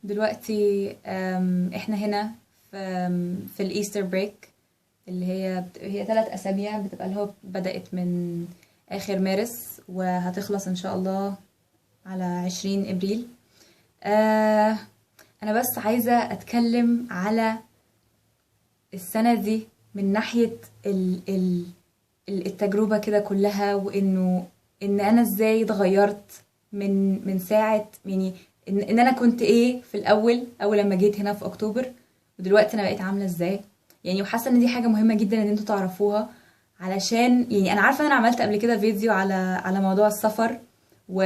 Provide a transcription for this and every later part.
دلوقتي احنا هنا في الايستر بريك، اللي هي 3 اسابيع بتبقى، اللي هو بدأت من اخر مارس وهتخلص ان شاء الله على 20 ابريل. آه انا بس عايزة اتكلم على السنة دي من ناحية التجربة كده كلها، ان انا ازاي اتغيرت من ساعة، يعني ان انا كنت ايه في اول لما جيت هنا في اكتوبر، ودلوقتي انا بقيت عاملة ازاي. يعني وحاسة ان دي حاجة مهمة جدا ان انتوا تعرفوها، علشان يعني انا عارفة ان انا عملت قبل كده فيديو على موضوع السفر و...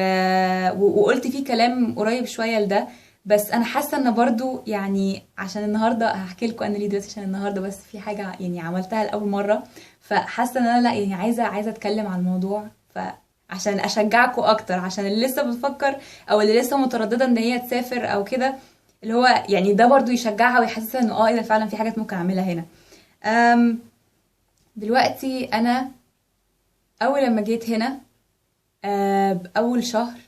وقلت فيه كلام قريب شوية لده. بس انا حاسه ان برضو يعني عشان النهارده هحكي لكم انا ليه دلوقتي، عشان النهارده بس في حاجه يعني عملتها لاول مره، فحاسه ان انا لا يعني عايزه اتكلم عن الموضوع، فعشان اشجعكم اكتر، عشان اللي لسه بتفكر او اللي لسه متردده ان هي تسافر او كده، اللي هو يعني ده برضو يشجعها ويحسسها انه ايه ده فعلا في حاجات ممكن اعملها هنا. أم دلوقتي انا اول لما جيت هنا، باول شهر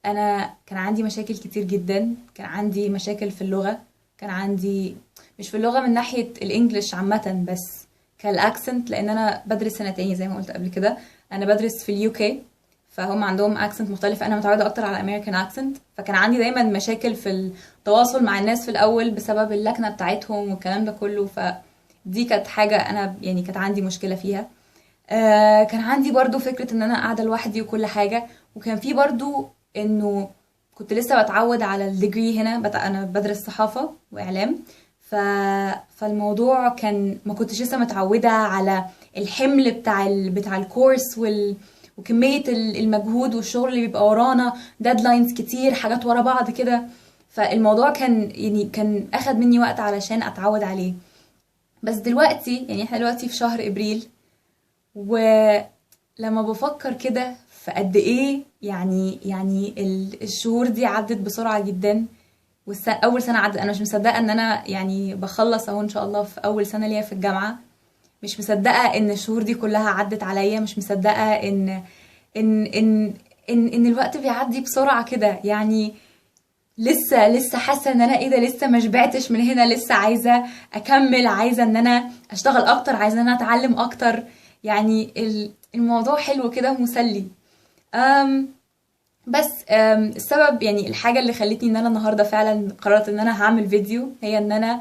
انا كان عندي مشاكل كتير جدا. كان عندي مشاكل في اللغة، كان عندي مش في اللغة من ناحية الانجليش عامة، بس كالاكسنت، لان انا بدرس سنة تاني زي ما قلت قبل كده. انا بدرس في اليو كي، فهم عندهم اكسنت مختلف، انا متعودة اكتر على امريكان اكسنت، فكان عندي دايما مشاكل في التواصل مع الناس في الاول بسبب اللكنة بتاعتهم والكلام ده كله. فدي كانت حاجة انا يعني كانت عندي مشكلة فيها. كان عندي برضو فكرة ان انا قاعدة لوحدي وكل حاجة، وكان في برضو انه كنت لسه بتعود على الديجري هنا، انا بدرس صحافة واعلام. ف... فالموضوع كان ما كنتش لسه متعودة على الحمل بتاع الكورس وكمية المجهود والشغل اللي بيبقى ورانا، ديدلاينز كتير، حاجات ورا بعض كده. فالموضوع كان اخد مني وقت علشان اتعود عليه. بس دلوقتي يعني احنا دلوقتي في شهر ابريل، ولما بفكر كده في قد ايه يعني الشهور دي عدت بسرعة جدا. اول سنة عدت، انا مش مصدقة ان انا يعني بخلص اهو ان شاء الله في اول سنة ليا في الجامعة. مش مصدقة ان الشهور دي كلها عدت عليا، مش مصدقة ان ان ان الوقت بيعدي بسرعة كده يعني. لسه حاسه ان انا ايه ده، لسه ما شبعتش من هنا، لسه عايزه اكمل، عايزه ان انا اشتغل اكتر، عايزه ان انا اتعلم اكتر. يعني الموضوع حلو كده ومسلي. أم بس السبب، يعني الحاجه اللي خلتني ان انا النهارده فعلا قررت ان انا هعمل فيديو، هي ان انا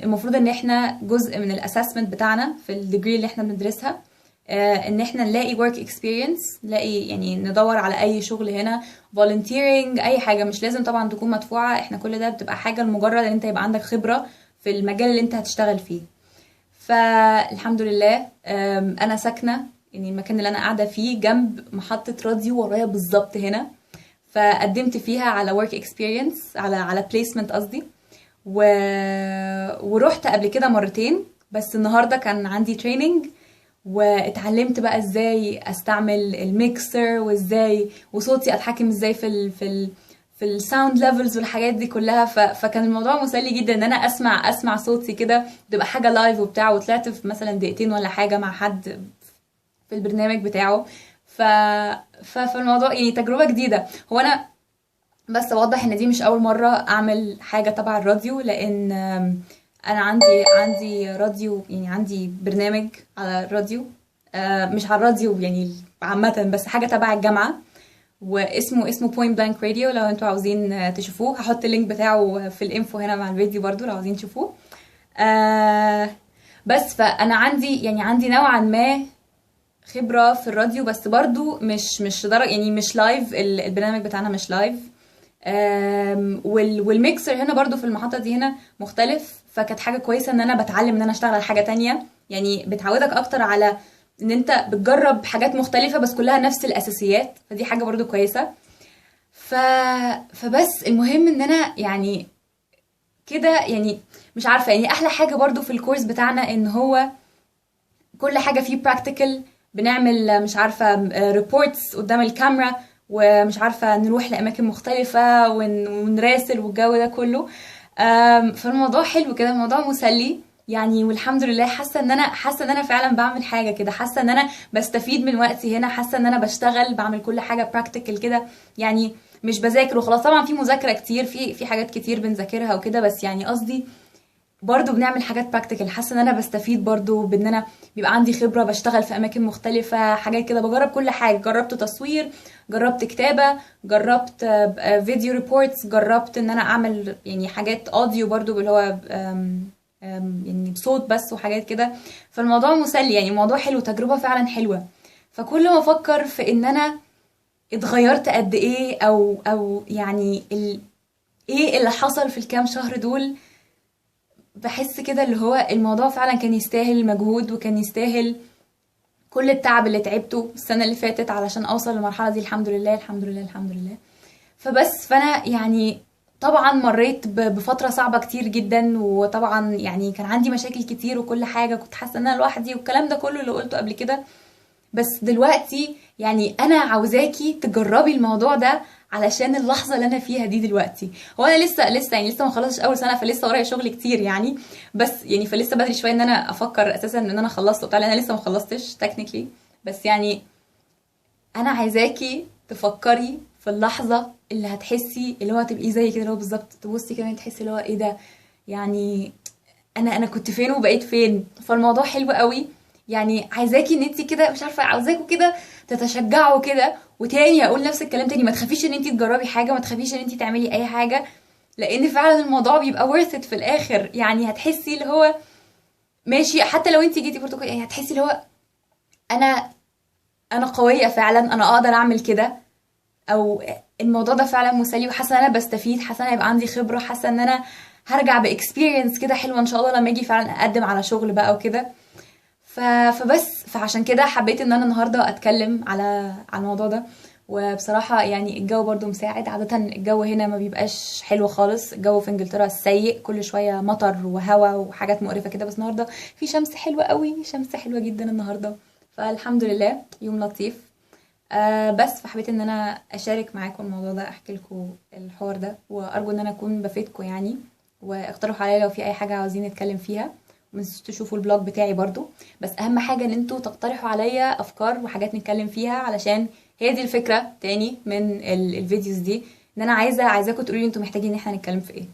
المفروض ان احنا جزء من الاسسمنت بتاعنا في الديجري اللي احنا بندرسها، ان احنا نلاقي work experience، نلاقي يعني ندور على اي شغل هنا، volunteering، اي حاجة. مش لازم طبعا تكون مدفوعة، احنا كل ده بتبقى حاجة لمجرد ان انت يبقى عندك خبرة في المجال اللي انت هتشتغل فيه. فالحمد لله انا ساكنة، يعني المكان اللي انا قاعدة فيه جنب محطة راديو ورايا بالظبط هنا. فقدمت فيها على work experience، على placement قصدي. و... ورحت قبل كده مرتين، بس النهارده كان عندي training، واتعلمت بقى ازاي استعمل الميكسر، وازاي وصوتي اتحكم ازاي في الساوند ليفلز والحاجات دي كلها. فكان الموضوع مسلي جدا ان انا اسمع صوتي كده، تبقى حاجه لايف وبتاع. وطلعت في مثلا دقيقتين ولا حاجه مع حد في البرنامج بتاعه. ف... فالموضوع يعني تجربه جديده. هو انا بس اوضح ان دي مش اول مره اعمل حاجه تبع الراديو، لان انا عندي راديو، يعني عندي برنامج على الراديو. مش على الراديو يعني عامه، بس حاجه تبع الجامعه، اسمه بوينت بلانك راديو. لو انتوا عاوزين تشوفوه هحط اللينك بتاعه في الانفو هنا مع الفيديو برضو لو عاوزين تشوفوه. آه، بس فانا عندي نوعا ما خبرة في الراديو، بس برضو مش درجة، يعني مش لايف، البرنامج بتاعنا مش لايف. والميكسر هنا برضو في المحطة دي هنا مختلف، فكانت حاجة كويسة ان انا بتعلم ان انا اشتغل حاجة تانية. يعني بتعودك اكتر على ان انت بتجرب حاجات مختلفة بس كلها نفس الاساسيات، فدي حاجة برضو كويسة. ف... فبس المهم ان انا يعني كده يعني مش عارفة، يعني احلى حاجة برضو في الكورس بتاعنا ان هو كل حاجة فيه براكتيكال. بنعمل مش عارفة ريبورتس قدام الكاميرا، ومش عارفة نروح لأماكن مختلفة ونراسل والجو ده كله. فالموضوع حلو كده، الموضوع مسلي يعني. والحمد لله حاسة ان انا فعلا بعمل حاجة كده، حاسة ان انا بستفيد من وقتي هنا، حاسة ان انا بشتغل بعمل كل حاجة براكتيكال كده يعني. مش بذاكر وخلاص. طبعا في مذاكره كتير، في حاجات كتير بنذاكرها وكده، بس يعني قصدي برضو بنعمل حاجات براكتيكال. حاسه ان انا بستفيد برضو بان انا بيبقى عندي خبره، بشتغل في اماكن مختلفه، حاجات كده، بجرب كل حاجه. جربت تصوير، جربت كتابه، جربت فيديو ريبورتس، جربت ان انا اعمل يعني حاجات اوديو برضو اللي هو يعني بصوت بس وحاجات كده. فالموضوع مسلي، يعني الموضوع حلو، تجربه فعلا حلوه. فكل ما افكر في ان انا اتغيرت قد ايه، او يعني ايه اللي حصل في الكام شهر دول، بحس كده اللي هو الموضوع فعلا كان يستاهل مجهود، وكان يستاهل كل التعب اللي تعبته السنة اللي فاتت علشان اوصل للمرحلة دي. الحمد لله الحمد لله الحمد لله. فانا يعني طبعا مريت بفترة صعبة كتير جدا، وطبعا يعني كان عندي مشاكل كتير وكل حاجة، كنت حاسة ان انا لوحدي والكلام ده كله اللي قلته قبل كده. بس دلوقتي يعني انا عاوزاكي تجربي الموضوع ده علشان اللحظه اللي انا فيها دي دلوقتي. هو انا لسه ما خلصتش اول سنه، فلسه ورايا شغل كتير يعني. بس يعني فلسه بدري شويه ان انا افكر اساسا ان انا خلصت وبتاع، لأن انا لسه ما خلصتش تكنيكلي. بس يعني انا عايزاكي تفكري في اللحظه اللي هتحسي اللي هو تبقي زي كده، اللي هو بالظبط تبصي كده تحسي اللي هو ايه ده، يعني انا كنت فين وبقيت فين. فالموضوع حلو قوي. يعني عايزاكي ان انت كده، مش عارفه، عاوزاكوا كده تتشجعوا كده. وتاني هقول نفس الكلام تاني، ما تخافيش ان انت تجربي حاجه، ما تخافيش ان انت تعملي اي حاجه، لان فعلا الموضوع بيبقى worth it في الاخر. يعني هتحسي اللي هو ماشي، حتى لو انت جيتي برضه يعني هتحسي اللي هو انا انا قويه فعلا، انا اقدر اعمل كده، او الموضوع ده فعلا مسلي، وحاسه ان انا بستفيد، حاسه ان انا هيبقى عندي خبره، حاسه ان انا هرجع باكسبيرينس كده حلوه ان شاء الله لما اجي فعلا اقدم على شغل بقى وكده. فعشان كده حبيت ان انا النهارده اتكلم على الموضوع ده. وبصراحه يعني الجو برضو مساعد. عاده الجو هنا ما بيبقاش حلو خالص، الجو في انجلترا سيء، كل شويه مطر وهوا وحاجات مقرفه كده. بس النهارده في شمس حلوه قوي، شمس حلوه جدا النهارده. فالحمد لله يوم لطيف. بس فحبيت ان انا اشارك معاكم الموضوع ده، احكي لكم الحوار ده، وارجو ان انا اكون بفيدكم يعني. واقترحوا عليا لو في اي حاجه عاوزين نتكلم فيها. ومتنسوش تشوفوا البلوج بتاعي برضو. بس اهم حاجه ان انتوا تقترحوا عليا افكار وحاجات نتكلم فيها، علشان هي دي الفكره تاني من الفيديوز دي، ان انا عايزاكم تقولوا لي انتوا محتاجين ان احنا نتكلم في ايه.